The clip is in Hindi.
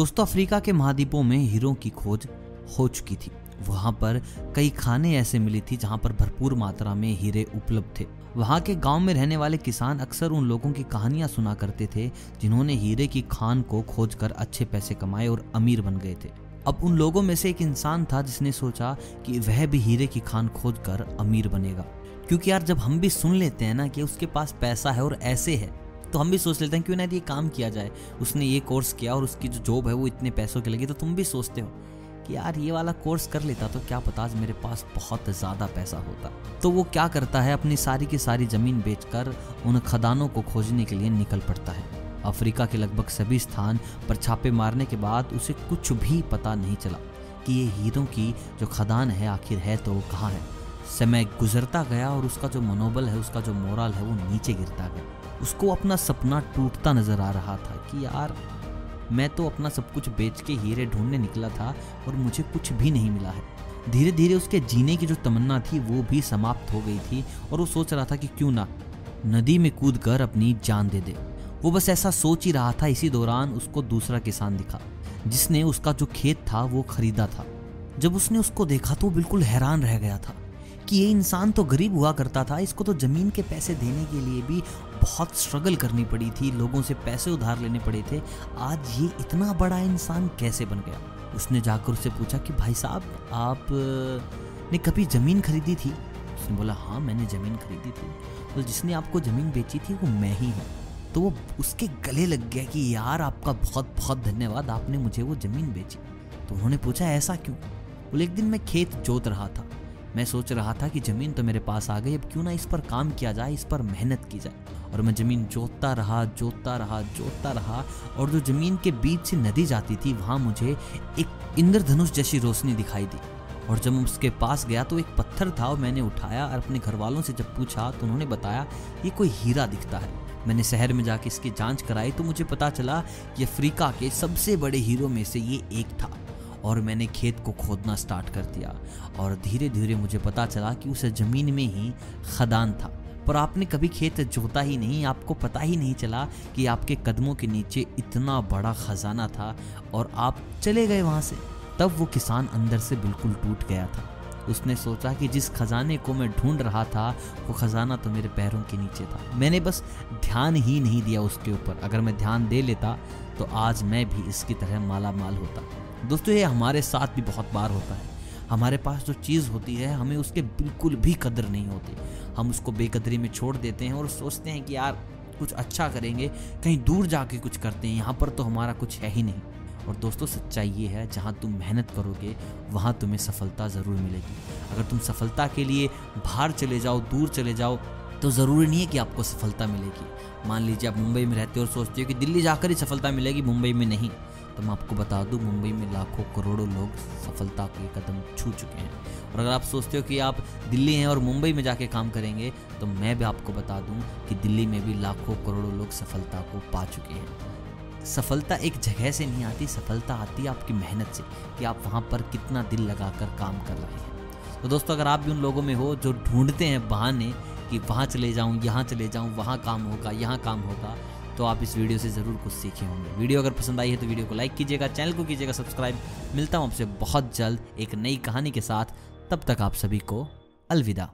दोस्तों, अफ्रीका के महाद्वीपों में हीरों की खोज हो चुकी थी। वहां पर कई खानें ऐसे मिली थी जहां पर भरपूर मात्रा में हीरे उपलब्ध थे। वहां के गांव में रहने वाले किसान अक्सर उन लोगों की कहानियां सुना करते थे जिन्होंने हीरे की खान को खोजकर अच्छे पैसे कमाए और अमीर बन गए थे। अब उन लोगों में से एक इंसान था जिसने सोचा कि वह भी हीरे की खान खोजकर अमीर बनेगा। क्योंकि यार, जब हम भी सुन लेते हैं ना कि उसके पास पैसा है और ऐसे है, तो हम भी सोच लेते हैं क्यों ना ये काम किया जाए। उसने ये कोर्स किया और उसकी जो जॉब है वो इतने पैसों की लगी, तो तुम भी सोचते हो कि यार ये वाला कोर्स कर लेता तो क्या पता आज मेरे पास बहुत ज़्यादा पैसा होता। तो वो क्या करता है, अपनी सारी की सारी ज़मीन बेचकर उन खदानों को खोजने के लिए निकल पड़ता है। अफ्रीका के लगभग सभी स्थान पर छापे मारने के बाद उसे कुछ भी पता नहीं चला कि ये हीरों की जो खदान है आखिर है तो कहाँ है। समय गुजरता गया और उसका जो मनोबल है, उसका जो मोरल है वो नीचे गिरता गया। उसको अपना सपना टूटता नजर आ रहा था कि यार मैं तो अपना सब कुछ बेच के हीरे ढूंढने निकला था और मुझे कुछ भी नहीं मिला है। धीरे धीरे उसके जीने की जो तमन्ना थी वो भी समाप्त हो गई थी और वो सोच रहा था कि क्यों ना नदी में कूदकर अपनी जान दे दे। वो बस ऐसा सोच ही रहा था। इसी दौरान उसको दूसरा किसान दिखा जिसने उसका जो खेत था वो खरीदा था। जब उसने उसको देखा तो बिल्कुल हैरान रह गया था कि ये इंसान तो गरीब हुआ करता था, इसको तो जमीन के पैसे देने के लिए भी बहुत स्ट्रगल करनी पड़ी थी, लोगों से पैसे उधार लेने पड़े थे। आज ये इतना बड़ा इंसान कैसे बन गया। उसने जाकर उससे पूछा कि भाई साहब, आप ने कभी जमीन खरीदी थी? उसने बोला हाँ, मैंने जमीन खरीदी थी। तो जिसने आपको जमीन बेची थी वो मैं ही हूँ। तो वो उसके गले लग गया कि यार आपका बहुत बहुत धन्यवाद, आपने मुझे वो जमीन बेची। तो उन्होंने पूछा ऐसा क्यों? बोले एक दिन मैं खेत जोत रहा था, मैं सोच रहा था कि ज़मीन तो मेरे पास आ गई, अब क्यों ना इस पर काम किया जाए, इस पर मेहनत की जाए। और मैं ज़मीन जोतता रहा और जो ज़मीन के बीच से नदी जाती थी वहाँ मुझे एक इंद्रधनुष जैसी रोशनी दिखाई दी। और जब मैं उसके पास गया तो एक पत्थर था और मैंने उठाया और अपने घर वालों से जब पूछा तो उन्होंने बताया ये कोई हीरा दिखता है। मैंने शहर में जाके इसकी जाँच कराई तो मुझे पता चला कि अफ्रीका के सबसे बड़े हीरो में से ये एक था। और मैंने खेत को खोदना स्टार्ट कर दिया और धीरे धीरे मुझे पता चला कि उस ज़मीन में ही खदान था। पर आपने कभी खेत जोता ही नहीं, आपको पता ही नहीं चला कि आपके कदमों के नीचे इतना बड़ा खजाना था और आप चले गए वहाँ से। तब वो किसान अंदर से बिल्कुल टूट गया था। उसने सोचा कि जिस खजाने को मैं ढूंढ रहा था वो खजाना तो मेरे पैरों के नीचे था। मैंने बस ध्यान ही नहीं दिया उसके ऊपर। अगर मैं ध्यान दे लेता तो आज मैं भी इसकी तरह माला माल होता। दोस्तों, ये हमारे साथ भी बहुत बार होता है। हमारे पास जो चीज़ होती है हमें उसके बिल्कुल भी कदर नहीं होती। हम उसको बेकदरी में छोड़ देते हैं और सोचते हैं कि यार कुछ अच्छा करेंगे, कहीं दूर जाके कुछ करते हैं, यहाँ पर तो हमारा कुछ है ही नहीं। और दोस्तों, सच्चाई ये है जहाँ तुम मेहनत करोगे वहाँ तुम्हें सफलता ज़रूर मिलेगी। अगर तुम सफलता के लिए बाहर चले जाओ, दूर चले जाओ, तो ज़रूरी नहीं है कि आपको सफलता मिलेगी। मान लीजिए आप मुंबई में रहते हो और सोचते हो कि दिल्ली जाकर ही सफलता मिलेगी, मुंबई में नहीं। तो मैं आपको बता दूं, मुंबई में लाखों करोड़ों लोग सफलता के कदम छू चुके हैं। और अगर आप सोचते हो कि आप दिल्ली हैं और मुंबई में जाके काम करेंगे, तो मैं भी आपको बता दूं कि दिल्ली में भी लाखों करोड़ों लोग सफलता को पा चुके हैं। सफलता एक जगह से नहीं आती, सफलता आती है आपकी मेहनत से, कि आप वहाँ पर कितना दिल लगाकर काम कर रहे हैं। तो दोस्तों, अगर आप भी उन लोगों में हो जो ढूंढते हैं बहाने कि वहाँ चले जाऊँ, यहाँ चले जाऊँ, वहाँ काम होगा, यहाँ काम होगा, तो आप इस वीडियो से ज़रूर कुछ सीखे होंगे। वीडियो अगर पसंद आई है तो वीडियो को लाइक कीजिएगा, चैनल को कीजिएगा सब्सक्राइब। मिलता हूँ आपसे बहुत जल्द एक नई कहानी के साथ। तब तक आप सभी को अलविदा।